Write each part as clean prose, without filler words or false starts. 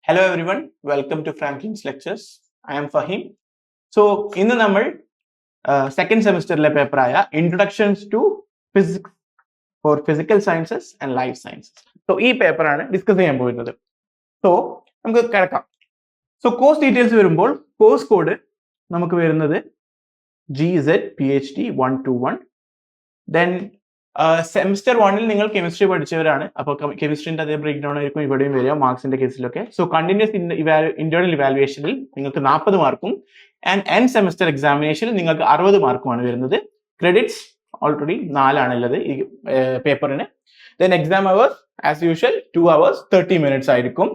Hello everyone, welcome to Franklin's Lectures. I am Fahim. So, ഇന്ന് നമ്മൾ second സെമിസ്റ്ററിലെ പേപ്പറായ introductions to physics for physical sciences and life sciences. So ഈ പേപ്പറാണ് discuss ചെയ്യാൻ പോകുന്നത്. സോ നമുക്ക് കിടക്കാം. സോ കോഴ്സ് ഡീറ്റെയിൽസ് വരുമ്പോൾ കോഴ്സ് കോഡ് നമുക്ക് വരുന്നത് GZ PhD 121. ദെൻ സെമിസ്റ്റർ 1 നിങ്ങൾ കെമിസ്ട്രി പഠിച്ചവരാണ്, അപ്പോൾ കെമിസ്ട്രിന്റെ അതേ ബ്രേക്ക് ഡൗൺ ആയിരിക്കും ഇവിടെയും വരിക മാർക്സിന്റെ കേസിലൊക്കെ. സോ കണ്ടിന്യൂസ് ഇന്റേണൽ ഇവാലുവേഷനിൽ നിങ്ങൾക്ക് 40 മാർക്കും ആൻഡ് എൻഡ് സെമിസ്റ്റർ എക്സാമിനേഷനിൽ നിങ്ങൾക്ക് 60 മാർക്കുമാണ് വരുന്നത്. ക്രെഡിറ്റ്സ് ഓൾറെഡി 4 ആണുള്ളത് ഈ പേപ്പറിന്. Then exam hours as usual 2 hours 30 minutes ആയിരിക്കും.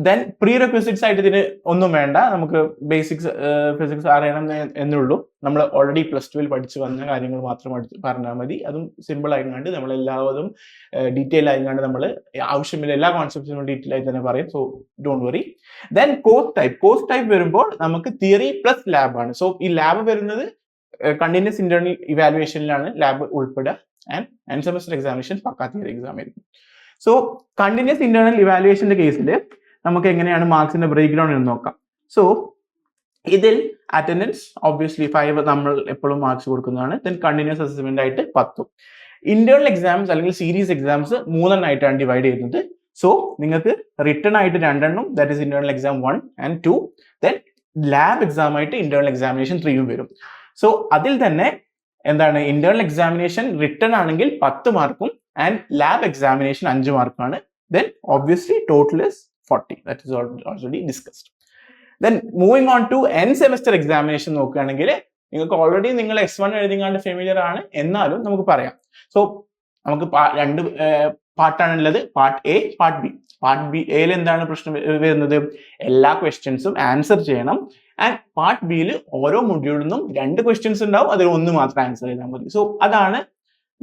ദെൻ പ്രീ റെക്വിസിറ്റ്സ് ആയിട്ട് ഇതിന് ഒന്നും വേണ്ട, നമുക്ക് ബേസിക്സ് ഫിസിക്സ് അറിയണം എന്നുള്ളൂ. നമ്മൾ ഓൾറെഡി +2 പഠിച്ചു വന്ന കാര്യങ്ങൾ മാത്രം പറഞ്ഞാൽ മതി. അതും സിമ്പിൾ ആയിക്കാണ്ട് നമ്മൾ എല്ലാവരും ഡീറ്റെയിൽ ആയിക്കാണ്ട് നമ്മൾ ആവശ്യമില്ല എല്ലാ കോൺസെപ്റ്റ്സും ഡീറ്റെയിൽ ആയി തന്നെ പറയും. So don't worry. Then course type വരുമ്പോൾ നമുക്ക് തിയറി പ്ലസ് ലാബ് ആണ്. സോ ഈ ലാബ് വരുന്നത് കണ്ടിന്യൂസ് ഇന്റേണൽ ഇവാലുവേഷനിലാണ് ലാബ് ഉൾപ്പെടുക. ആൻഡ് എൻഡ് സെമസ്റ്റർ എക്സാമിനേഷൻ പക്കാ തിയറി എക്സാം ആയിരിക്കും. സോ കണ്ടിന്യൂസ് ഇന്റേണൽ ഇവാലുവേഷന്റെ കേസിൽ നമുക്ക് എങ്ങനെയാണ് മാർക്സിന്റെ ബ്രേക്ക് ഡൗൺ എന്ന് നോക്കാം. സോ ഇതിൽ അറ്റൻഡൻസ് ഒബ്വിയസ്ലി 5 നമ്മൾ എപ്പോഴും മാർക്സ് കൊടുക്കുന്നതാണ്. ദെൻ കണ്ടിന്യൂസ് അസസ്മെന്റ് ആയിട്ട് 10. ഇന്റേണൽ എക്സാംസ് അല്ലെങ്കിൽ സീരീസ് എക്സാംസ് 3 ആയിട്ടാണ് ഡിവൈഡ് ചെയ്യുന്നത്. സോ നിങ്ങൾക്ക് റിട്ടേൺ ആയിട്ട് 2 എണ്ണം, that is internal exam 1 and 2. Then lab exam ആയിട്ട് ഇന്റേണൽ എക്സാമിനേഷൻ 3 വരും. സോ അതിൽ തന്നെ എന്താണ്, ഇന്റേണൽ എക്സാമിനേഷൻ റിട്ടേൺ ആണെങ്കിൽ 10 മാർക്കും ആൻഡ് ലാബ് എക്സാമിനേഷൻ 5 മാർക്കാണ്. Then obviously total is 40. That is already discussed. Then moving on to end semester examination നോക്കുകയാണെങ്കിൽ നിങ്ങൾക്ക് ഓൾറെഡി നിങ്ങൾ S1 എഴുതിങ്ങാണ്ട് ഫെമിലിയർ ആണ്, എന്നാലും നമുക്ക് പറയാം. സോ നമുക്ക് 2 പാർട്ടാണുള്ളത്, part A, part B. Part B എയിൽ എന്താണ് പ്രശ്നം വരുന്നത്, എല്ലാ ക്വസ്റ്റ്യൻസും ആൻസർ ചെയ്യണം. ആൻഡ് പാർട്ട് ബിയിൽ ഓരോ മൊഡ്യൂളിൽ നിന്നും 2 ക്വസ്റ്റ്യൻസ് ഉണ്ടാവും, അതിൽ 1 മാത്രം ആൻസർ ചെയ്താൽ മതി. സോ അതാണ്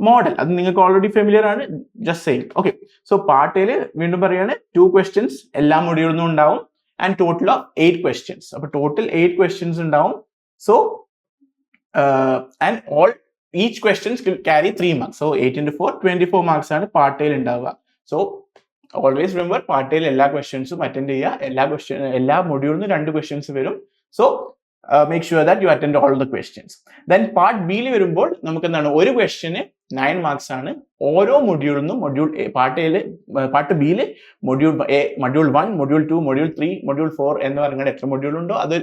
മോഡൽ. അത് നിങ്ങൾക്ക് ഓൾറെഡി ഫെമിലിയർ ആണ്, just same. Okay, so part എയിൽ വീണ്ടും പറയാണ് 2 questions എല്ലാ മൊഡ്യൂളിൽ നിന്നും ഉണ്ടാവും ആൻഡ് ടോട്ടൽ ഓഫ് 8 questions. അപ്പൊ ടോട്ടൽ 8 questions ഉണ്ടാവും. So and all each questions will carry 3 marks. So 8 into 4 24 marks ആണ് പാർട്ട് എയിൽ ഉണ്ടാവുക. സോ ഓൾവേസ് റിമെമ്പർ, പാർട്ട് എയിൽ എല്ലാ ക്വസ്റ്റ്യൻസും അറ്റൻഡ് ചെയ്യുക. എല്ലാ മൊഡ്യൂളിൽ നിന്നും 2 questions വരും. So make sure that you attend all the questions. Then part B യിൽ വരുമ്പോൾ നമുക്ക് എന്താണ്, ഒരു ക്വസ്റ്റ്യന് 9 marks ആണ്. ഓരോ മൊഡ്യൂളിൽ നിന്നും പാർട്ട് ബിയിൽ മൊഡ്യൂൾ 1, മൊഡ്യൂൾ 2, മൊഡ്യൂൾ 3, മൊഡ്യൂൾ 4 എന്ന് പറയുന്നത് എത്ര മൊഡ്യൂൾ ഉണ്ടോ അത്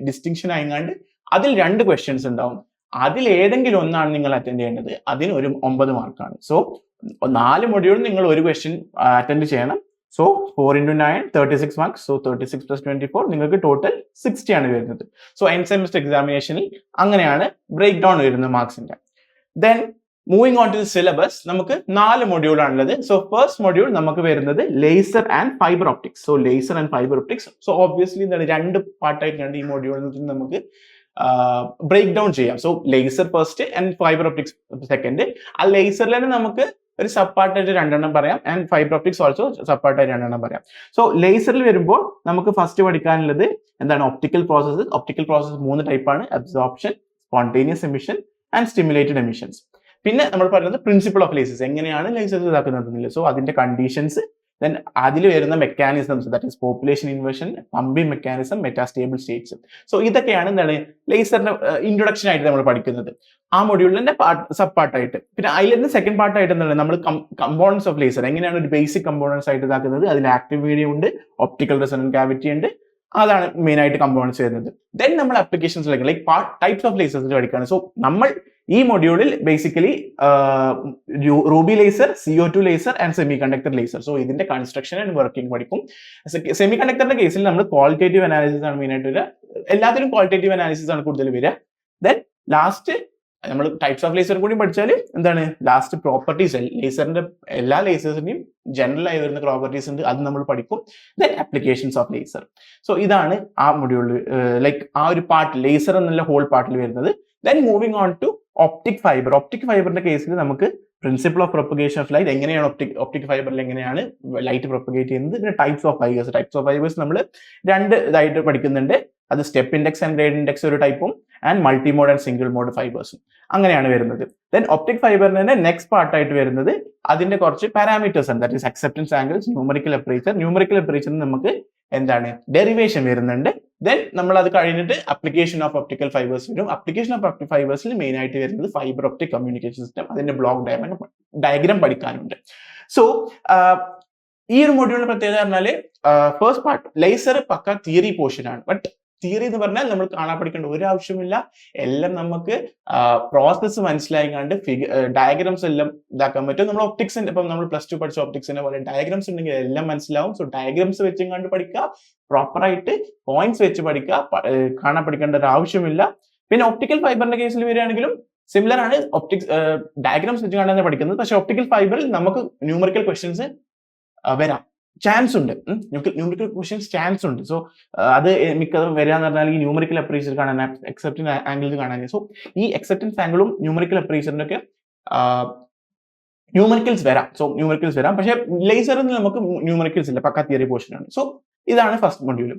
ഡിസ്റ്റിങ്ഷൻ ആയിങ്ങാണ്ട് അതിൽ 2 questions ഉണ്ടാവും. അതിൽ ഏതെങ്കിലും ഒന്നാണ് നിങ്ങൾ അറ്റൻഡ് ചെയ്യേണ്ടത്. അതിന് ഒരു 9 മാർക്കാണ്. സോ 4 മൊഡ്യൂൾ നിങ്ങൾ ഒരു ക്വസ്റ്റ്യൻ അറ്റൻഡ് ചെയ്യണം. So 4 into 9 36 marks. So 36 plus 24 നിങ്ങൾക്ക് ടോട്ടൽ 60 ആണ് വരുന്നത്. സോ എൻഡ് സെമിസ്റ്റർ എക്സാമിനേഷനിൽ അങ്ങനെയാണ് ബ്രേക്ക് ഡൗൺ വരുന്നത് മാർക്സിന്റെ. Then moving on to the syllabus, നമുക്ക് 4 മൊഡ്യൂൾ ആണുള്ളത്. സോ ഫസ്റ്റ് മൊഡ്യൂൾ നമുക്ക് വരുന്നത് laser and fibre optics. So laser and fibre optics. So obviously എന്താണ്, 2 പാർട്ടായിട്ടാണ് ഈ മൊഡ്യൂളിൽ നമുക്ക് ബ്രേക്ക് ഡൗൺ ചെയ്യാം. So laser first and fibre optics second. ആ ലേസറിൽ തന്നെ നമുക്ക് ഒരു സബ് പാർട്ടായിട്ട് 2 എണ്ണം പറയാം and fibre optics also sub പാർട്ടായിട്ട് 2 എണ്ണം പറയാം. സോ ലേസറിൽ വരുമ്പോൾ നമുക്ക് ഫസ്റ്റ് പഠിക്കാനുള്ളത് എന്താണ്, ഒപ്റ്റിക്കൽ പ്രോസസ്സസ്. ഒപ്റ്റിക്കൽ പ്രോസസ്സ് 3 ടൈപ്പാണ്: absorption, spontaneous emission and stimulated emissions. പിന്നെ നമ്മൾ പറയുന്നത് പ്രിൻസിപ്പിൾ ഓഫ് ലേസേഴ്സ്, എങ്ങനെയാണ് ലേസേഴ്സ് ഇതാക്കുന്നത്. സോ അതിന്റെ കണ്ടീഷൻസ്, ദെൻ അതിൽ വരുന്ന mechanisms, that is population inversion, pumping mechanism, metastable States. So ഇതൊക്കെയാണ് എന്താണ് ലേസറിന്റെ ഇൻട്രൊഡക്ഷൻ ആയിട്ട് നമ്മൾ പഠിക്കുന്നത് ആ മൊഡ്യൂളിന്റെ സബ് പാർട്ടായിട്ട്. പിന്നെ അതിൽ തന്നെ സെക്കൻഡ് പാർട്ടായിട്ട് എന്താണ്, നമ്മൾ കമ്പോണൻസ് ഓഫ് ലേസർ, എങ്ങനെയാണ് ഒരു ബേസിക് കമ്പോണൻസ് ആയിട്ട് ഇതാക്കുന്നത്. അതിൽ ആക്റ്റീവ് മീഡിയം ഉണ്ട്, ഒപ്റ്റിക്കൽ റെസൊണന്റ് ക്യാവിറ്റി ഉണ്ട്, അതാണ് മെയിൻ ആയിട്ട് കമ്പോണൻസ് വരുന്നത്. ദെൻ നമ്മൾ ആപ്ലിക്കേഷൻസിലേക്ക് ലൈക്ക് ടൈപ്സ് ഓഫ് ലേസേഴ്സ് പഠിക്കുകയാണ്. സോ നമ്മൾ ഈ മൊഡ്യൂളിൽ basically Ruby laser, CO2 laser and semi conductor laser. So ഇതിന്റെ കൺസ്ട്രക്ഷൻ ആൻഡ് വർക്കിംഗ് പഠിക്കും. സെമി കണ്ടക്ടറിന്റെ കേസിൽ നമ്മൾ ക്വാളിറ്റേറ്റീവ് അനാലിസിസ് ആണ് മെയിൻ ആയിട്ട് വരിക. എല്ലാത്തിലും ക്വാളിറ്റേറ്റീവ് അനാലിസിസ് ആണ് കൂടുതൽ വരിക. ദെൻ ലാസ്റ്റ് നമ്മൾ ടൈപ്സ് ഓഫ് ലേസർ കൂടി പഠിച്ചാൽ എന്താണ്, ലാസ്റ്റ് പ്രോപ്പർട്ടീസ്, ലേസറിന്റെ എല്ലാ ലേസേഴ്സിന്റെയും ജനറൽ ആയി വരുന്ന പ്രോപ്പർട്ടീസ് ഉണ്ട്, അത് നമ്മൾ പഠിക്കും. Then applications of laser. So ഇതാണ് ആ മൊഡ്യൂളിൽ ലൈക്ക് ആ ഒരു പാർട്ട് ലേസർ എന്നുള്ള ഹോൾ പാർട്ടിൽ വരുന്നത്. Then moving on to optic fibre. Optic ഫൈബറിന്റെ കേസിൽ നമുക്ക് principle of propagation of light, എങ്ങനെയാണ് ഒപ്റ്റിക് ഫൈബറിൽ എങ്ങനെയാണ് ലൈറ്റ് പ്രൊപ്പഗേറ്റ് ചെയ്യുന്നത്. പിന്നെ ടൈപ്സ് ഓഫ് ഫൈബേഴ്സ് നമ്മൾ 2 ഇതായിട്ട് പഠിക്കുന്നുണ്ട്. അത് step index and grade index ഒരു ടൈപ്പും and multimode and single mode ഫൈബേഴ്സും അങ്ങനെയാണ് വരുന്നത്. ദെൻ ഒപ്റ്റിക് ഫൈബറിന്റെ നെക്സ്റ്റ് പാർട്ടായിട്ട് വരുന്നത് അതിന്റെ കുറച്ച് പാരാമീറ്റേഴ്സ് ആണ്. That is acceptance angles, numerical aperture. Numerical അപ്പറേച്ചറിന് നമുക്ക് എന്താണ് ഡെറിവേഷൻ വരുന്നുണ്ട്. ദെൻ നമ്മൾ അത് കഴിഞ്ഞിട്ട് അപ്ലിക്കേഷൻ ഓഫ് ഒപ്റ്റിക്കൽ ഫൈബേഴ്സ് വരും. അപ്ലിക്കേഷൻ ഓഫ് ഒപ്റ്റിക്കൽ ഫൈബേഴ്സിൽ മെയിൻ ആയിട്ട് വരുന്നത് ഫൈബർ ഒപ്റ്റിക് കമ്മ്യൂണിക്കേഷൻ സിസ്റ്റം, അതിന്റെ ബ്ലോക്ക് ഡയഗ്രാം പഠിക്കാനുണ്ട്. സോ ഈ ഒരു മൊഡ്യൂളിന്റെ പ്രത്യേകത പറഞ്ഞാല് ഫസ്റ്റ് പാർട്ട് ലേസർ പക്ക തിയറി പോർഷൻ ആണ്. ബട്ട് തിയറി എന്ന് പറഞ്ഞാൽ നമ്മൾ കാണാൻ പഠിക്കേണ്ട ഒരു ആവശ്യമില്ല. എല്ലാം നമുക്ക് പ്രോസസ്സ് മനസ്സിലായിക്കാണ്ട് ഡയഗ്രാംസ് എല്ലാം ഇതാക്കാൻ പറ്റും. നമ്മൾ ഒപ്റ്റിക്സിന്റെ ഇപ്പം നമ്മൾ പ്ലസ് ടു പഠിച്ച ഒപ്റ്റിക്സിന്റെ പോലെ ഡയഗ്രാംസ് ഉണ്ടെങ്കിൽ എല്ലാം മനസ്സിലാവും. സോ ഡയഗ്രാംസ് വെച്ചും കണ്ട് പഠിക്കുക, പ്രോപ്പറായിട്ട് പോയിന്റ്സ് വെച്ച് പഠിക്കുക, കാണാൻ പഠിക്കേണ്ട ഒരു ആവശ്യമില്ല. പിന്നെ ഒപ്റ്റിക്കൽ ഫൈബറിന്റെ കേസിൽ വരികയാണെങ്കിലും സിമിലർ ആണ്. ഡയഗ്രാംസ് വെച്ച് കാണാൻ പഠിക്കുന്നത്. പക്ഷെ ഒപ്റ്റിക്കൽ ഫൈബറിൽ നമുക്ക് ന്യൂമറിക്കൽ ക്വസ്റ്റ്യൻസ് വരാം, ചാൻസ് ഉണ്ട്. ന്യൂമറിക്കൽ ക്വസ്റ്റ്യൻസ് ചാൻസ് ഉണ്ട്. സോ അത് മിക്കതും വരാന്ന് പറഞ്ഞാൽ ഈ ന്യൂമറിക്കൽ അപ്രീസിയർ കാണാൻ, അക്സെപ്റ്റൻസ് ആംഗിൾ കാണാൻ. സോ ഈ അക്സെപ്റ്റൻസ് ആംഗിളും ന്യൂമറിക്കൽ അപ്രീസിയറിന്റെ ഒക്കെ ന്യൂമറിക്കൽസ് വരാം. സോ ന്യൂമറിക്കൽസ് വരാം. പക്ഷെ ലേസറിൽ നമുക്ക് ന്യൂമറിക്കൽസ് ഇല്ല, പക്ക തിയറി പോർഷൻ ആണ്. സോ ഇതാണ് ഫസ്റ്റ് മൊഡ്യൂൾ.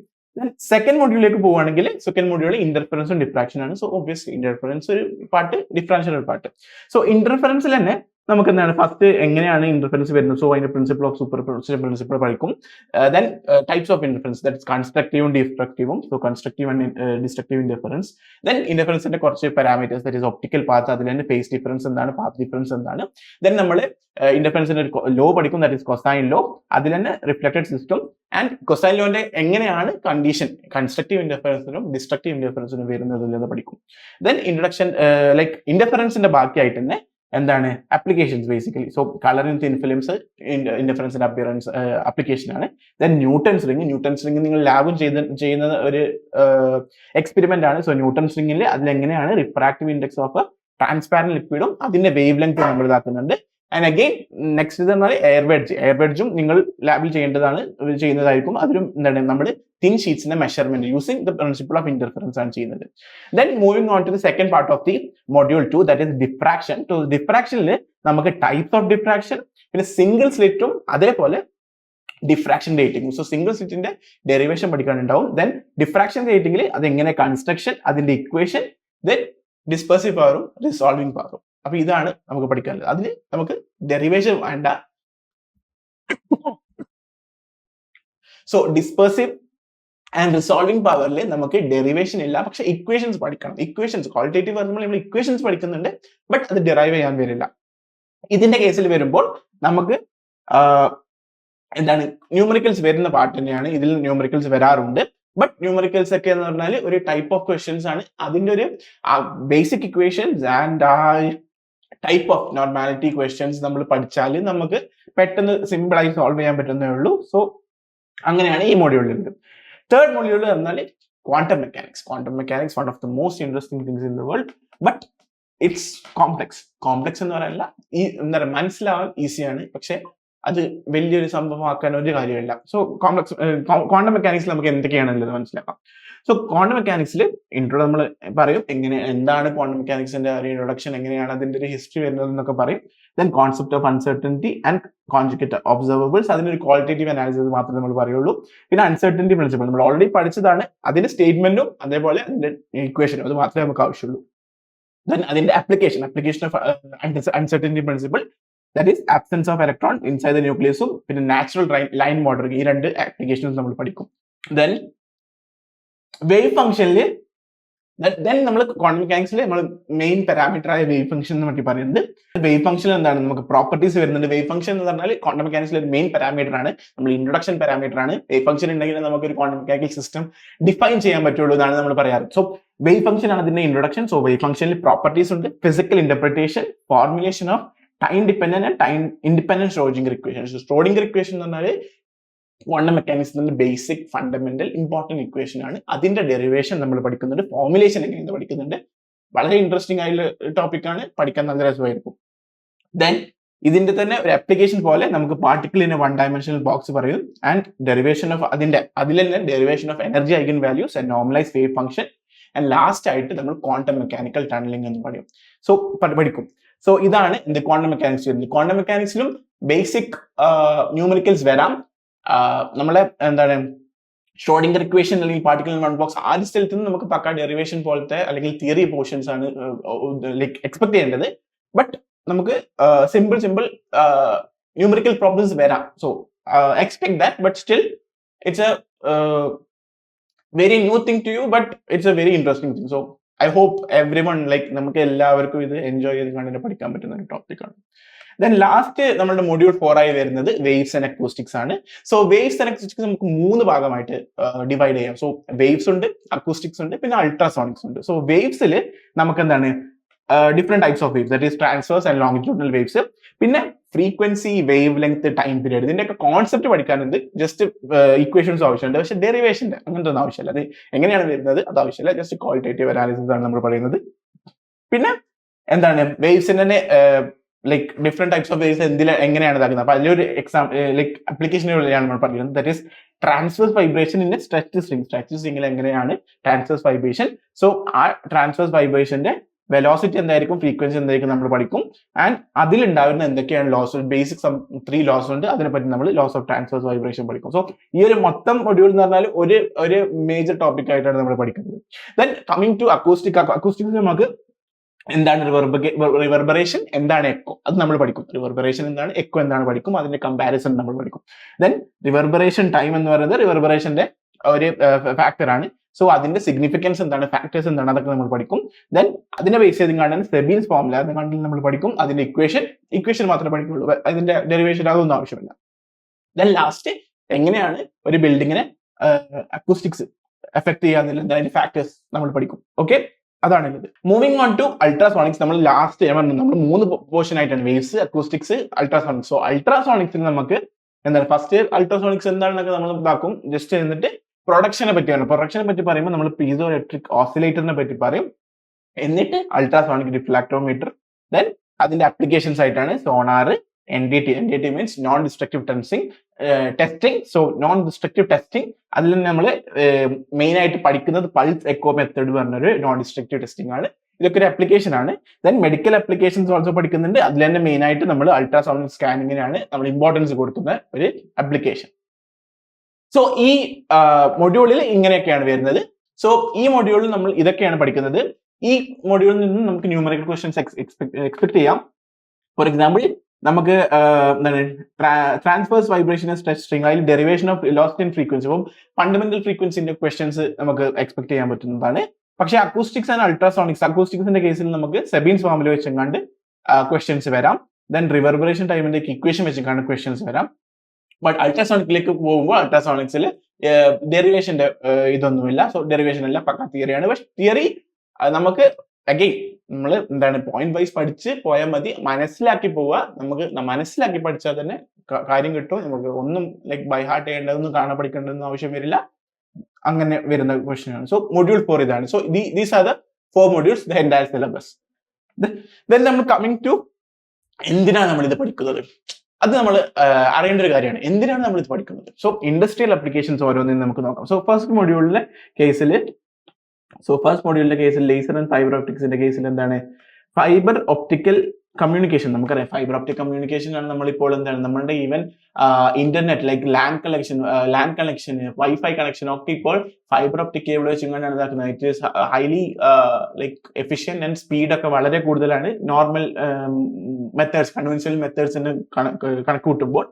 സെക്കൻഡ് മൊഡ്യൂളിലേക്ക് പോവുകയാണെങ്കിൽ സെക്കൻഡ് മൊഡ്യൂൾ ഇന്റർഫറൻസും ഡിഫ്രാക്ഷൻ ആണ്. സോ ഒബ്വിയസ്ലി ഇന്റർഫറൻസ് ഒരു പാർട്ട്, ഡിഫ്രാക്ഷൻ ഒരു പാർട്ട്. സോ ഇന്റർഫറൻസിൽ തന്നെ നമുക്ക് എന്താണ് ഫസ്റ്റ് എങ്ങനെയാണ് ഇന്റർഫറൻസ് വരുന്നത്. സോ അതിന്റെ പ്രിൻസിപ്പിൾ ഓഫ് സൂപ്പർപോസിഷൻ പ്രിൻസിപ്പിൾ പഠിക്കും. Then types of interference, that കൺസ്ട്രക്റ്റീവും ഡിസ്ട്രക്റ്റീവും. So constructive and destructive interference. Then ഇന്റർഫറൻസിന്റെ കുറച്ച് parameters, that is optical path, അതിൽ തന്നെ ഫേസ് ഡിഫറൻസ് എന്താണ്, പാത്ത് ഡിഫറൻസ് എന്താണ്. ദെൻ നമ്മൾ ഇന്റർഫറൻസിന്റെ ഒരു ലോ പഠിക്കും, ദാറ്റ് ഈസ് കൊസൈൻ ലോ. അതിൽ തന്നെ റിഫ്ലക്റ്റഡ് സിസ്റ്റം ആൻഡ് കൊസൈൻ ലോന്റെ എങ്ങനെയാണ് കണ്ടീഷൻ കൺസ്ട്രക്റ്റീവ് ഇന്റർഫറൻസിനും ഡിസ്ട്രക്റ്റീവ് ഇന്റർഫറൻസിനും വരുന്നതെന്ന് പഠിക്കും. ദെൻ ഇൻട്രൊഡക്ഷൻ, ലൈക്ക് ഇന്റർഫറൻസിന്റെ ബാക്കിയായിട്ട് തന്നെ എന്താണ് applications basically. So colour in thin films ഇന്റർഫറൻസിന്റെ അപ്പിയറൻസ് ആപ്ലിക്കേഷൻ ആണ്. ദെൻ ന്യൂട്ടൺസ് റിംഗ് നിങ്ങൾ ലാബും ചെയ്യുന്ന ഒരു എക്സ്പെരിമെന്റ് ആണ്. സോ ന്യൂട്ടൺസ് റിംഗിൽ അതിലെങ്ങനെയാണ് റിഫ്രാക്റ്റീവ് ഇൻഡെക്സ് ഓഫ് ട്രാൻസ്പാരന്റ് ലിക്വിഡും അതിന്റെ വേവ് ലെങ്ത് നമ്മൾ ഇതാക്കുന്നുണ്ട്. ആൻഡ് അഗെയിൻ നെക്സ്റ്റ് ഇത് പറഞ്ഞാൽ എയർബെഡ്ജും നിങ്ങൾ ലാബിൽ ചെയ്യുന്നതായിരിക്കും. അതിലും എന്താണ് നമ്മൾ തിൻ ഷീറ്റ്സിന്റെ measurement using the principle of interference ആണ് ചെയ്യുന്നത്. Then moving on to the second part of the module 2, that is diffraction. To ഡിഫ്രാക്ഷനിൽ നമുക്ക് ടൈപ്സ് ഓഫ് ഡിഫ്രാക്ഷൻ, പിന്നെ സിംഗിൾ സ്ലിറ്റും അതേപോലെ ഡിഫ്രാക്ഷൻ റേറ്റിംഗും. സോ സിംഗിൾ സ്ലിറ്റിന്റെ ഡെറിവേഷൻ പഠിക്കാനുണ്ടാവും. ദെൻ ഡിഫ്രാക്ഷൻ റേറ്റിംഗിൽ അതെങ്ങനെ കൺസ്ട്രക്ഷൻ, അതിന്റെ ഇക്വേഷൻ, ദെൻ ഡിസ്പെർസീവ് പവറും റിസോൾവിംഗ് പവറും. അപ്പൊ ഇതാണ് നമുക്ക് പഠിക്കാനുള്ളത്. അതിന് നമുക്ക് ഡെറിവേഷൻ വേണ്ട. സോ ഡിസ്പെർസീവ് ആൻഡ് റിസോൾവിംഗ് പവറിൽ നമുക്ക് ഡെറിവേഷൻ ഇല്ല, പക്ഷെ ഇക്വേഷൻസ് പഠിക്കണം. ഇക്വേഷൻസ് ക്വാളിറ്റേറ്റീവ് വരുമ്പോൾ നമ്മൾ ഇക്വേഷൻസ് പഠിക്കുന്നുണ്ട്, ബട്ട് അത് ഡെറൈവ് ചെയ്യാൻ വരില്ല. ഇതിന്റെ കേസിൽ വരുമ്പോൾ നമുക്ക് എന്താണ് ന്യൂമറിക്കൽസ് വരുന്ന പാർട്ട് തന്നെയാണ്. ഇതിൽ ന്യൂമറിക്കൽസ് വരാറുണ്ട്. ബട്ട് ന്യൂമറിക്കൽസ് ഒക്കെ എന്ന് പറഞ്ഞാൽ ഒരു ടൈപ്പ് ഓഫ് ക്വസ്റ്റ്യൻസ് ആണ്. അതിന്റെ ഒരു basic equations and type of normality questions നമ്മൾ പഠിച്ചാൽ നമുക്ക് പെട്ടെന്ന് സിമ്പിൾ ആയി സോൾവ് ചെയ്യാൻ പറ്റുന്നേ ഉള്ളൂ. സോ അങ്ങനെയാണ് ഈ മൊഡ്യൂളിൽ. തേർഡ് മൊഡ്യൂൾ പറഞ്ഞാൽ quantum mechanics. One of the most interesting things in the world, but it's complex എന്ന് പറയാനില്ല. ഈ എന്താ പറയുക, മനസ്സിലാവാൻ ഈസിയാണ്, പക്ഷെ അത് വലിയൊരു സംഭവമാക്കാൻ ഒരു കാര്യമില്ല. സോ ക്വാണ്ടം മെക്കാനിക്സിൽ നമുക്ക് എന്തൊക്കെയാണുള്ളത് മനസ്സിലാക്കാം. സോ ക്വാണ്ടം മെക്കാനിക്സിൽ നമ്മൾ പറയും എന്താണ് ക്വാണ്ടം മെക്കാനിക്സിന്റെ ഒരു ഇൻട്രൊഡക്ഷൻ, എങ്ങനെയാണ് അതിന്റെ ഒരു ഹിസ്റ്ററി വരുന്നത് എന്നൊക്കെ പറയും. Then concept of uncertainty and conjugate observables, അതിന്റെ ഒരു ക്വാളിറ്റേറ്റീവ് അനാലിസിസ് മാത്രമേ നമ്മൾ പറയുള്ളൂ. പിന്നെ അൺസർട്ടനിറ്റി പ്രിൻസിപ്പിൾ നമ്മൾ ഓൾറെഡി പഠിച്ചതാണ്, അതിന്റെ സ്റ്റേറ്റ്മെന്റും അതേപോലെ അതിന്റെ ഇക്വേഷനും, അത് മാത്രമേ നമുക്ക് ആവശ്യമുള്ളൂ. ദെൻ അതിന്റെ application of uncertainty principle, that is absence of electron inside the ന്യൂക്ലിയസും പിന്നെ നാച്ചുറൽ ലൈൻ മോഡലിംഗ്, ഈ രണ്ട് ആപ്ലിക്കേഷൻസ് നമ്മൾ പഠിക്കും. ദെൻ വേവ് ഫംഗ്ഷനിൽ നമ്മൾ ക്വാണ്ടം മെക്കാനിക്സിൽ നമ്മൾ മെയിൻ പാരാമീറ്റർ ആയ വേവ് ഫംഗ്ഷൻ എന്ന് പറ്റി പറയുന്നത്. വേവ് ഫംഗ്ഷൻ എന്താണ്, നമുക്ക് പ്രോപ്പർട്ടീസ് വരുന്നുണ്ട്. വേവ് ഫംഗ്ഷൻ എന്ന് പറഞ്ഞാൽ ക്വാണ്ടം മെക്കാനിക്സിൽ ഒരു മെയിൻ പാരാമീറ്റർ ആണ്, നമ്മൾ ഇൻട്രൊഡക്ഷൻ പാരാമീറ്റർ ആണ്. വേവ് ഫംഗ്ഷൻ ഉണ്ടെങ്കിൽ നമുക്ക് ഒരു ക്വാണ്ടം മെക്കാനിക്കൽ സിസ്റ്റം ഡിഫൈൻ ചെയ്യാൻ പറ്റുള്ളൂ എന്നാണ് നമ്മൾ പറയാറ്. സോ വേവ് ഫംഗ്ഷൻ ആണ് അതിന്റെ ഇൻട്രൊഡക്ഷൻ. സോ വേവ് ഫംഗ്ഷനിൽ പ്രോപ്പർട്ടീസ് ഉണ്ട്, physical interpretation, formulation of time dependent and time independent Schrödinger equation. Schrödinger equation എന്ന് പറഞ്ഞാൽ ക്വാണ്ടം മെക്കാനിക്സിന്റെ ബേസിക് ഫണ്ടമെന്റൽ ഇമ്പോർട്ടന്റ് ഇക്വേഷൻ ആണ്. അതിന്റെ ഡെറിവേഷൻ നമ്മൾ പഠിക്കുന്നുണ്ട്, ഫോർമുലേഷൻ എങ്ങനെയാണ് പഠിക്കുന്നുണ്ട്. വളരെ ഇൻട്രസ്റ്റിംഗ് ആയിട്ടുള്ള ടോപ്പിക് ആണ്, പഠിക്കാൻ നല്ല രസമായിരിക്കും. ദെൻ ഇതിന്റെ തന്നെ ഒരു ആപ്ലിക്കേഷൻ പോലെ നമുക്ക് particle in A one dimensional box പറയും. ആൻഡ് ഡെറിവേഷൻ ഓഫ് അതിൽ തന്നെ derivation of energy eigen values and normalise wave function. And last ആയിട്ട് നമ്മൾ ക്വാണ്ടം മെക്കാനിക്കൽ ടണലിംഗ് എന്ന് പറയും. സോ പഠിക്കും. സോ ഇതാണ് இந்த ക്വാണ്ടം മെക്കാനിക്സ് വരുന്നത്. ക്വാണ്ടം മെക്കാനിക്സിലും ബേസിക് ന്യൂമറിക്കൽസ് വരാം. നമ്മളെ എന്താണ് ഷ്രോഡിംഗർ ഇക്വേഷൻ അല്ലെങ്കിൽ പാർട്ടിക്കിൾ ഇൻ വൺ ബോക്സ് ആ സ്ഥലത്ത് നിന്ന് നമുക്ക് പക്ക ഡെറിവേഷൻ പോലത്തെ അല്ലെങ്കിൽ തിയറി പോർഷൻസ് ആണ് ലൈക്ക് എക്സ്പെക്ട് ചെയ്യേണ്ടത്. ബട്ട് നമുക്ക് സിമ്പിൾ ന്യൂമറിക്കൽ പ്രോബ്ലംസ് വരാം. So expect that, but still it's A very new thing to you, but it's a very interesting thing. So I hope everyone like നമുക്ക് എല്ലാവർക്കും ഇത് enjoy ചെയ്ത് കണ്ടിട്ട് പഠിക്കാൻ പറ്റുന്ന ഒരു ടോപ്പിക്കാണ്. ദെൻ ലാസ്റ്റ് നമ്മുടെ മൊഡ്യൂൾ 4 ആയി വരുന്നത് വേവ്സ് ആൻഡ് അക്കൂസ്റ്റിക്സ് ആണ്. സോ വേവ്സ് ആൻഡ് അക്കൂസ്റ്റിക്സ് നമുക്ക് 3 ഭാഗമായിട്ട് ഡിവൈഡ് ചെയ്യാം. സോ വേവ്സ് ഉണ്ട്, അക്കൂസ്റ്റിക്സ് ഉണ്ട്, പിന്നെ അൾട്രാസോണിക്സ് ഉണ്ട്. സോ വേവ്സിൽ നമുക്ക് എന്താണ് different types of waves, that is transverse and longitudinal waves, പിന്നെ frequency, wavelength, time period, ഇതിന്റെയൊക്കെ കോൺസെപ്റ്റ് പഠിക്കാനുണ്ട്. ജസ്റ്റ് ഇക്വേഷൻസ് ആവശ്യമുണ്ട്, പക്ഷെ ഡെറിവേഷന്റെ അങ്ങനത്തെ ഒന്നും ആവശ്യമില്ല. അത് എങ്ങനെയാണ് വരുന്നത് അത് ആവശ്യമില്ല. ജസ്റ്റ് ക്വാളിറ്റേറ്റീവ് അനാലിസിസ് ആണ് നമ്മൾ പറയുന്നത്. പിന്നെ എന്താണ് വേവ്സിന്റെ തന്നെ like different types of waves എങ്ങനെയാണ് ഇതാക്കുന്നത്. അപ്പൊ അതിലൊരു ലൈക്ക് അപ്ലിക്കേഷനുകളിലാണ് നമ്മൾ പറയുന്നത്. That is transverse vibration in stretched string. Stretched സ്ട്രിംഗിൽ എങ്ങനെയാണ് ട്രാൻസ്വേഴ്സ് വൈബ്രേഷൻ. സോ ആ ട്രാൻസ്വേഴ്സ് വൈബ്രേഷന്റെ വെലോസിറ്റി എന്തായിരിക്കും, ഫ്രീക്വൻസി എന്തായിരിക്കും നമ്മൾ പഠിക്കും. ആൻഡ് അതിലുണ്ടാവുന്ന എന്തൊക്കെയാണ് ലോസ്, ബേസിക് 3 ലോസ് ഉണ്ട്, അതിനെപ്പറ്റി നമ്മൾ ലോസ് ഓഫ് ട്രാൻസ്വേഴ്സ് വൈബ്രേഷൻ പഠിക്കും. സോ ഈ ഒരു മൊത്തം മൊഡ്യൂൾ എന്ന് പറഞ്ഞാൽ ഒരു മേജർ ടോപ്പിക് ആയിട്ടാണ് നമ്മൾ പഠിക്കുന്നത്. ദെൻ കമ്മിങ് ടു അക്കൂസ്റ്റിക്സ് നമുക്ക് എന്താണ് റിവർബറേഷൻ, എന്താണ് എക്കോ, അത് നമ്മൾ പഠിക്കും. റിവർബറേഷൻ എന്താണ്, എക്കോ എന്താണ് പഠിക്കും, അതിന്റെ കമ്പാരിസൺ നമ്മൾ പഠിക്കും. ദെൻ റിവർബറേഷൻ ടൈം എന്ന് പറയുന്നത് റിവർബറേഷന്റെ ഒരു ഫാക്ടർ ആണ്. സോ അതിന്റെ സിഗ്നിഫിക്കൻസ് എന്താണ്, ഫാക്ടേഴ്സ് എന്താണ്, അതൊക്കെ നമ്മൾ പഠിക്കും. ദെൻ അതിനെ ബേസ് ചെയ്ത് കാണാൻ സെബീൻസ് ഫോർമുല അത് കണ്ടിട്ട് നമ്മൾ പഠിക്കും. അതിന്റെ ഇക്വേഷൻ മാത്രമേ പഠിക്കുള്ളൂ, അതിന്റെ ഡെറിവേഷൻ അതൊന്നും ആവശ്യമില്ല. ദെൻ ലാസ്റ്റ് എങ്ങനെയാണ് ഒരു ബിൽഡിങ്ങിനെ അക്കൂസ്റ്റിക്സ് എഫക്ട് ചെയ്യാന്നില്ല, അതിന്റെ ഫാക്ടേഴ്സ് നമ്മൾ പഠിക്കും. ഓക്കെ, അതാണ് ഇത്. Moving on to ultrasonics. നമ്മൾ ലാസ്റ്റ് നമ്മൾ 3 പോർഷൻ ആയിട്ടാണ്, വേവ്സ്, അക്കൂസ്റ്റിക്സ്, അൾട്രാസോണിക്സ്. സോ അൾട്രാസോണിക്സിൽ നമുക്ക് എന്താണ് ഫസ്റ്റ് അൾട്രാസോണിക്സ് എന്താണെന്നൊക്കെ നമ്മൾ ഇതാക്കും. ജസ്റ്റ് എന്നിട്ട് പ്രൊഡക്ഷനെ പറ്റിയാണ്. പ്രൊഡക്ഷനെ പറ്റി പറയുമ്പോൾ നമ്മൾ പീസോ ഇലക്ട്രിക് ഓസിലേറ്ററിനെ പറ്റി പറയും. എന്നിട്ട് അൾട്രാസോണിക് റിഫ്ലാക്ടോമീറ്റർ, ദെൻ അതിന്റെ അപ്ലിക്കേഷൻസ് ആയിട്ടാണ് sonar, NDT means non destructive testing. So non destructive testing അതിൽ നമ്മൾ മെയിൻ ആയിട്ട് പഠിക്കുന്നത് പൾസ് എക്കോ മെത്തേഡ് പറഞ്ഞൊരു നോൺ ഡിസ്ട്രക്റ്റീവ് ടെസ്റ്റിംഗ് ആണ്. ഇതൊക്കെ ഒരു അപ്ലിക്കേഷൻ ആണ്. ദെൻ മെഡിക്കൽ അപ്ലിക്കേഷൻസ് ഓൾസോ പഠിക്കുന്നുണ്ട്. അതിൽ തന്നെ മെയിൻ ആയിട്ട് നമ്മൾ അൾട്രാസോണിക് സ്കാനിങ്ങിനാണ് നമ്മൾ ഇമ്പോർട്ടൻസ് കൊടുക്കുന്ന ഒരു അപ്ലിക്കേഷൻ. സോ ഈ മൊഡ്യൂളിൽ ഇങ്ങനെയൊക്കെയാണ് വരുന്നത്. സോ ഈ മൊഡ്യൂളിൽ നമ്മൾ ഇതൊക്കെയാണ് പഠിക്കുന്നത്. ഈ മൊഡ്യൂളിൽ നിന്ന് നമുക്ക് ന്യൂമറിക്കൽ ക്വസ്റ്റ്യൻസ് എക്സ്പെക്ട് ചെയ്യാം. ഫോർ എക്സാമ്പിൾ നമുക്ക് എന്താണ് ട്രാൻസ്വേഴ്സ് വൈബ്രേഷൻ സ്ട്രെച്ച് സ്ട്രിംഗ്, അതിൽ derivation of velocity and frequency, അപ്പം ഫണ്ടമെന്റൽ ഫ്രീക്വൻസിന്റെ ക്വസ്റ്റ്യൻസ് നമുക്ക് എക്സ്പെക്ട് ചെയ്യാൻ പറ്റുന്നതാണ്. പക്ഷേ അക്കൂസ്റ്റിക്സ് ആൻഡ് അക്കൂസ്റ്റിക്സിന്റെ കേസിൽ നമുക്ക് സെബീൻസ് ഫോർമുല വെച്ചെങ്ങാണ്ട് ക്വസ്റ്റ്യൻസ് വരാം. ദെൻ റിവർബറേഷൻ ടൈമിന്റെ ഇക്വേഷൻ വെച്ചെങ്ങാണ്ട് ക്വസ്റ്റ്യൻസ് വരാം. ബട്ട് അൾട്രാസോണിക്കിലേക്ക് പോകുമ്പോൾ അൾട്രാസോണിക്സിൽ ഡെറിവേഷന്റെ ഇതൊന്നുമില്ല. സോ ഡെറിവേഷൻ അല്ല, പക്ക തിയറിയാണ്. പക്ഷെ തിയറി നമുക്ക് അഗെയിൻ നമ്മൾ എന്താണ് പോയിന്റ് വൈസ് പഠിച്ച് പോയാൽ മതി, മനസ്സിലാക്കി പോവുക. നമുക്ക് മനസ്സിലാക്കി പഠിച്ചാൽ തന്നെ കാര്യം കിട്ടും. നമുക്ക് ഒന്നും ലൈക്ക് ബൈ ഹാർട്ട് ചെയ്യേണ്ടതൊന്നും കാണാൻ പഠിക്കേണ്ടതൊന്നും ആവശ്യം വരില്ല. അങ്ങനെ വരുന്ന ക്വസ്റ്റ്യൻ ആണ്. സോ മൊഡ്യൂൾ 4 ഇതാണ്. So these are the 4 modules, the entire syllabus. Then നമ്മൾ കമ്മിങ് ടു എന്തിനാണ് നമ്മൾ ഇത് പഠിക്കുന്നത്, അത് നമ്മൾ അറിയേണ്ട ഒരു കാര്യമാണ്. എന്തിനാണ് നമ്മൾ ഇത് പഠിക്കുന്നത്? സോ ഇൻഡസ്ട്രിയൽ അപ്ലിക്കേഷൻസ് ഓരോന്നും നമുക്ക് നോക്കാം. സോ ഫസ്റ്റ് മൊഡ്യൂളിലെ കേസിൽ ലേസർ ആൻഡ് ഫൈബർ ഒപ്റ്റിക്സിന്റെ കേസിൽ എന്താണ് ഫൈബർ ഒപ്റ്റിക്കൽ കമ്മ്യൂണിക്കേഷൻ. നമുക്കറിയാം ഫൈബർ ഒപ്റ്റിക് കമ്മ്യൂണിക്കേഷൻ ആണ് നമ്മളിപ്പോൾ എന്താണ് നമ്മുടെ even internet like land connection wifi connection ഒക്കെ ഇപ്പോൾ ഫൈബർ ഒപ്റ്റിക് കേബിൾ വെച്ചുകൊണ്ടാണ് ഇതാക്കുന്നത്. It is highly like efficient and speed ഒക്കെ വളരെ കൂടുതലാണ് നോർമൽ മെത്തേഡ്സ്, കൺവെൻഷണൽ മെത്തേഡ്സിന് കണക്ക് കൂട്ടുമ്പോൾ.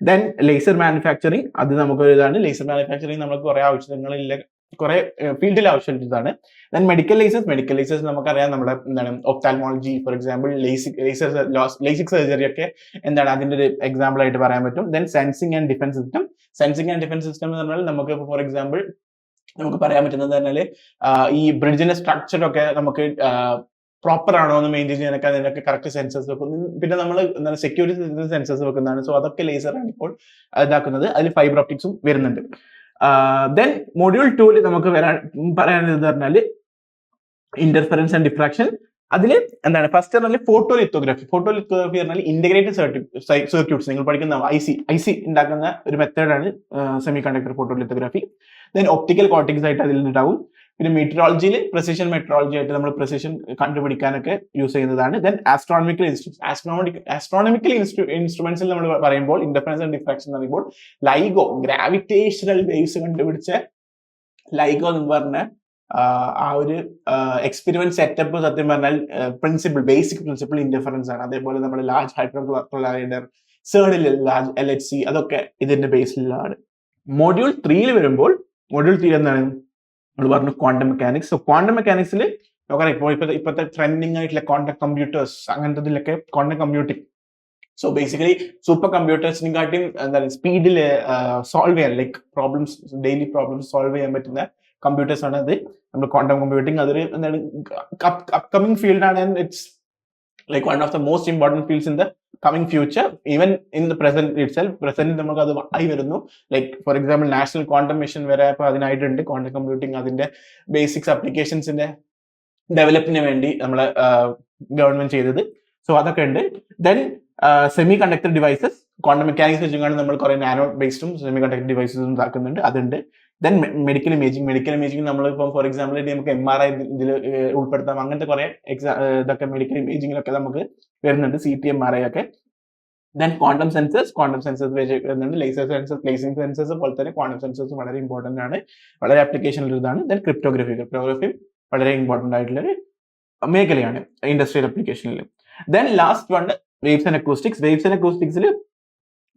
ദെൻ ലേസർ മാനുഫാക്ചറിങ്, അത് നമുക്കൊരു ഇതാണ്. ലേസർ മാനുഫാക്ചറിങ് നമുക്ക് കുറെ ആവശ്യങ്ങളില്ല, കുറെ ഫീൽഡിൽ ആവശ്യമുള്ളതാണ്. ദെൻ മെഡിക്കൽ ലേസേഴ്സ് നമുക്കറിയാം നമ്മുടെ എന്താണ് ophthalmology, for example LASIK surgery ഒക്കെ എന്താണ് അതിന്റെ ഒരു എക്സാമ്പിൾ ആയിട്ട് പറയാൻ പറ്റും. Then sensing and defence system എന്ന് പറഞ്ഞാൽ നമുക്ക് ഫോർ എക്സാമ്പിൾ നമുക്ക് പറയാൻ പറ്റുന്നത് പറഞ്ഞാൽ ഈ ബ്രിഡ്ജിന്റെ സ്ട്രക്ചർ ഒക്കെ നമുക്ക് പ്രോപ്പർ ആണോ എന്ന് മെയിൻറ്റെയിൻ ചെയ്യാനൊക്കെ അതിനൊക്കെ കറക്റ്റ് സെൻസേഴ്സ് വെക്കും. പിന്നെ നമ്മൾ എന്താണ് സെക്യൂരിറ്റി സെൻസേഴ്സ് വെക്കുന്നതാണ്. സോ അതൊക്കെ ലേസറാണ് ഇപ്പോൾ ഇതാക്കുന്നത്. അതിൽ ഫൈബർ ഒപ്റ്റിക്സും വരുന്നുണ്ട്. ദെൻ മൊഡ്യൂൾ 2 നമുക്ക് പറയാനുള്ളത് പറഞ്ഞാല് ഇന്റർഫറൻസ് ആൻഡ് ഡിഫ്രാക്ഷൻ. അതിൽ എന്താണ് ഫസ്റ്റ് പറഞ്ഞാൽ ഫോട്ടോലിത്തോഗ്രാഫി പറഞ്ഞാൽ ഇന്റഗ്രേറ്റഡ് സർക്യൂട്ട്സ്. നിങ്ങൾ പഠിക്കുന്ന ഐസി ഉണ്ടാക്കുന്ന ഒരു മെത്തേഡാണ് semiconductor photolithography. Then optical കോർട്ടിക്സ് ആയിട്ട് അതിൽ ഉണ്ടാവും. പിന്നെ മെട്രോളജിയിൽ പ്രിസിഷൻ മെട്രോളജി ആയിട്ട് നമ്മൾ പ്രിസിഷൻ കണ്ടുപിടിക്കാനൊക്കെ യൂസ് ചെയ്യുന്നതാണ്. ദെൻ ആസ്ട്രോണമിക്കൽ ഇൻസ്ട്രുമെന്റ്സിൽ നമ്മൾ പറയുമ്പോൾ ഇന്റർഫറൻസ് ആൻഡ് ഡിഫ്രാക്ഷൻ എന്ന് പറയുമ്പോൾ ലൈഗോ, ഗ്രാവിറ്റേഷണൽ വേവ്സ് കണ്ടുപിടിച്ച ലൈഗോ എന്ന് പറഞ്ഞ ആ ഒരു എക്സ്പെരിമെന്റ് സെറ്റപ്പ് സത്യം പറഞ്ഞാൽ ബേസിക് പ്രിൻസിപ്പിൾ ഇന്റർഫറൻസ് ആണ്. അതേപോലെ നമ്മുടെ large hydrogen collider, CERN large LHC, അതൊക്കെ ഇതിന്റെ ബേസിലാണ്. മൊഡ്യൂൾ 3 വരുമ്പോൾ മൊഡ്യൂൾ 3 എന്താണ് നമ്മൾ പറഞ്ഞു ക്വാണ്ടം മെക്കാനിക്സ്. സോ ക്വാണ്ടം മെക്കാനിക്സിൽ നോക്കാം ഇപ്പോൾ ഇപ്പോഴത്തെ ട്രെൻഡിങ് ആയിട്ടുള്ള ക്വാണ്ടം കമ്പ്യൂട്ടേഴ്സ് അങ്ങനത്തെ ഇതിലൊക്കെ quantum computing. So basically super കമ്പ്യൂട്ടേഴ്സിനെ കാട്ടിയും എന്താണ് സ്പീഡിൽ സോൾവ് ചെയ്യാൻ like problems daily problems solve ചെയ്യാൻ പറ്റുന്ന കമ്പ്യൂട്ടേഴ്സ് ആണ് അത് നമ്മൾ ക്വാണ്ടം കമ്പ്യൂട്ടിംഗ്. അതൊരു എന്താണ് അപ്കമിങ് ഫീൽഡാണ്. It's like one of the most important fields in the coming future. Even in the present itself present നമുക്ക് അത് ആയി വരുന്നു. Like for example national quantum mission വരെ ഇപ്പോൾ അതിനായിട്ടുണ്ട്. ക്വാണ്ടം കമ്പ്യൂട്ടിംഗ് അതിന്റെ ബേസിക്സ് ആപ്ലിക്കേഷൻസിന്റെ ഡെവലപ്പിന് വേണ്ടി നമ്മളെ ഗവൺമെന്റ് ചെയ്തത്. സോ അതൊക്കെ ഉണ്ട്. Then semi conductor devices quantum mechanics വെച്ചുകൊണ്ട് നമ്മൾ കുറെ നാനോ ബേസ്ഡും സെമി കണ്ടക്ടർ ഡിവൈസസും ഇതാക്കുന്നുണ്ട്, അതുണ്ട്. ദെൻ മെഡിക്കൽ ഇമേജിംഗ് നമ്മളിപ്പം ഫോർ എക്സാമ്പിൾ നമുക്ക് MRI ഇതിൽ ഉൾപ്പെടുത്താം. അങ്ങനത്തെ കുറെ ഇതൊക്കെ മെഡിക്കൽ ഇമേജിങ്ങിലൊക്കെ നമുക്ക് വരുന്നുണ്ട്, CT MRI ഒക്കെ. ദെൻ ക്വാണ്ടം സെൻസേഴ്സ് വരുന്നുണ്ട്. ലേസർ സെൻസേഴ്സ്, പ്ലേസിംഗ് സെൻസേഴ്സ് പോലെ തന്നെ ക്വാണ്ടം സെൻസേഴ്സ് വളരെ ഇമ്പോർട്ടന്റ് ആണ്, വളരെ ആപ്ലിക്കേഷനിൽ ഇതാണ്. ദെൻ ക്രിപ്റ്റോഗ്രഫി വളരെ ഇമ്പോർട്ടന്റ് ആയിട്ടുള്ളൊരു മേഖലയാണ് ഇൻഡസ്ട്രിയൽ ആപ്ലിക്കേഷനിൽ. Then last one waves and അക്കൂസ്റ്റിക്സിൽ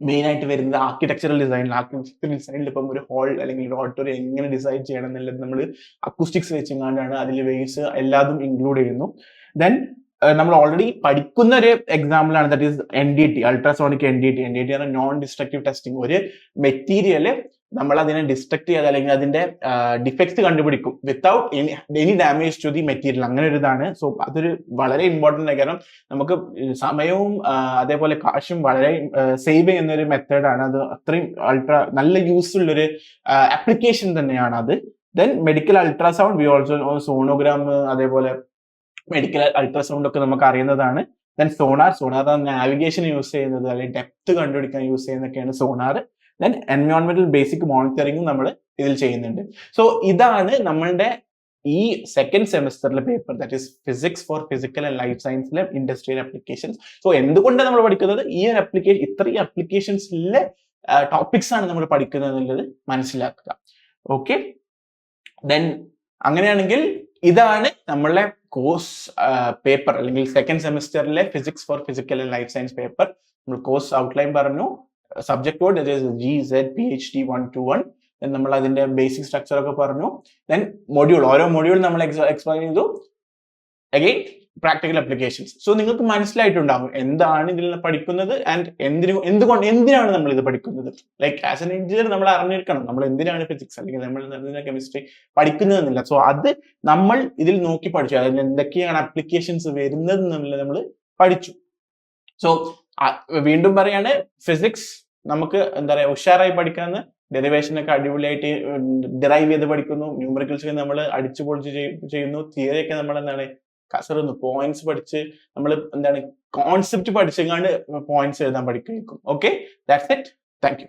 മെയിൻ ആയിട്ട് വരുന്നത് ആർക്കിടെക്ചറൽ ഡിസൈനിൽ ഇപ്പം ഒരു ഹോൾ അല്ലെങ്കിൽ ഒരു ഓഡിറ്റോറിയം എങ്ങനെ ഡിസൈൻ ചെയ്യണം എന്നുള്ളത് നമ്മൾ അക്കൂസ്റ്റിക്സ് വെച്ചെങ്ങാണ്ടാണ് അതിൽ വേവ്സ് എല്ലാതും ഇൻക്ലൂഡ് ചെയ്യുന്നു. ദെൻ നമ്മൾ ഓൾറെഡി പഠിക്കുന്ന ഒരു എക്സാമ്പിൾ ആണ്, that is NDT, ultrasonic NDT ആണ് നോൺ ഡിസ്ട്രക്റ്റീവ് ടെസ്റ്റിംഗ്. ഒരു മെറ്റീരിയല് നമ്മൾ അതിനെ ഡിസ്ട്രക്ട് ചെയ്യാതെ അല്ലെങ്കിൽ അതിന്റെ ഡിഫക്ട്സ് കണ്ടുപിടിക്കും without any damage to the material, അങ്ങനെ ഒരു ഇതാണ്. സോ അതൊരു വളരെ ഇമ്പോർട്ടന്റ് ആണ്, കാരണം നമുക്ക് സമയവും അതേപോലെ കാശും വളരെ സേവ് ചെയ്യുന്ന ഒരു മെത്തേഡാണ് അത്. അത്രയും നല്ല യൂസ്ഫുൾ ഒരു ആപ്ലിക്കേഷൻ തന്നെയാണ് അത്. Then medical ultrasound, we also sonogram, അതേപോലെ മെഡിക്കൽ അൾട്രാസൗണ്ട് ഒക്കെ നമുക്ക് അറിയുന്നതാണ്. ദെൻ സോണാർ നാവിഗേഷൻ യൂസ് ചെയ്യുന്നത് അല്ലെങ്കിൽ ഡെപ്ത് കണ്ടുപിടിക്കാൻ യൂസ് ചെയ്യുന്നതൊക്കെയാണ് സോണാർ. ദെൻ എൻവയോൺമെന്റൽ ബേസിക് മോണിറ്ററിംഗും നമ്മൾ ഇതിൽ ചെയ്യുന്നുണ്ട്. സോ ഇതാണ് നമ്മളുടെ ഈ സെക്കൻഡ് സെമിസ്റ്ററിലെ paper, that is physics for physical and life സയൻസിലെ ഇൻഡസ്ട്രിയൽ ആപ്ലിക്കേഷൻസ്. സോ എന്തുകൊണ്ടാണ് നമ്മൾ പഠിക്കുന്നത്, ഈ ഒരു ഇത്രയും ആപ്ലിക്കേഷൻസിലെ ടോപ്പിക്സ് ആണ് നമ്മൾ പഠിക്കുന്നത് എന്നുള്ളത് മനസ്സിലാക്കുക. ഓക്കെ, ദെൻ അങ്ങനെയാണെങ്കിൽ ഇതാണ് നമ്മളുടെ കോഴ്സ് പേപ്പർ അല്ലെങ്കിൽ സെക്കൻഡ് സെമിസ്റ്ററിലെ physics for physical and life science paper. നമ്മൾ കോഴ്സ് ഔട്ട്ലൈൻ പറഞ്ഞു, സബ്ജക്ട് കോഡ് GZ PhD 121. നമ്മൾ അതിന്റെ ബേസിക് സ്ട്രക്ചർ ഒക്കെ പറഞ്ഞു. ദെൻ ഓരോ മൊഡ്യൂൾ നമ്മൾ എക്സ്പ്ലെയിൻ ചെയ്തു. Again practical applications. സോ നിങ്ങൾക്ക് മനസ്സിലായിട്ടുണ്ടാവും എന്താണ് ഇതിൽ പഠിക്കുന്നത് ആൻഡ് എന്തിനാണ് നമ്മൾ ഇത് പഠിക്കുന്നത്. ലൈക്ക് ആസ് എൻ എഞ്ചിനീയർ നമ്മൾ അറിഞ്ഞിരിക്കണം നമ്മൾ എന്തിനാണ് ഫിസിക്സ് അല്ലെങ്കിൽ നമ്മൾ കെമിസ്ട്രി പഠിക്കുന്നതെന്നില്ല. സോ അത് നമ്മൾ ഇതിൽ നോക്കി പഠിച്ചു, അതിൽ എന്തൊക്കെയാണ് ആപ്ലിക്കേഷൻസ് വരുന്നത് എന്നുള്ളത് നമ്മൾ പഠിച്ചു. സോ വീണ്ടും പറയാണ്, ഫിസിക്സ് നമുക്ക് എന്താ പറയുക ഉഷാറായി പഠിക്കാന്ന്. ഡെറിവേഷൻ ഒക്കെ അടിപൊളിയായിട്ട് ഡിറൈവ് ചെയ്ത് പഠിക്കുന്നു, ന്യൂമറിക്കൽസ് നമ്മൾ അടിച്ചു പൊളിച്ച് ചെയ്യുന്നു, തിയറി ഒക്കെ നമ്മൾ എന്താണ് കസറുന്നു, പോയിന്റ്സ് പഠിച്ച് നമ്മൾ എന്താണ് കോൺസെപ്റ്റ് പഠിച്ചെങ്ങാണ്ട് പോയിന്റ്സ് എഴുതാൻ പഠിക്കും. Okay, that's it. Thank you.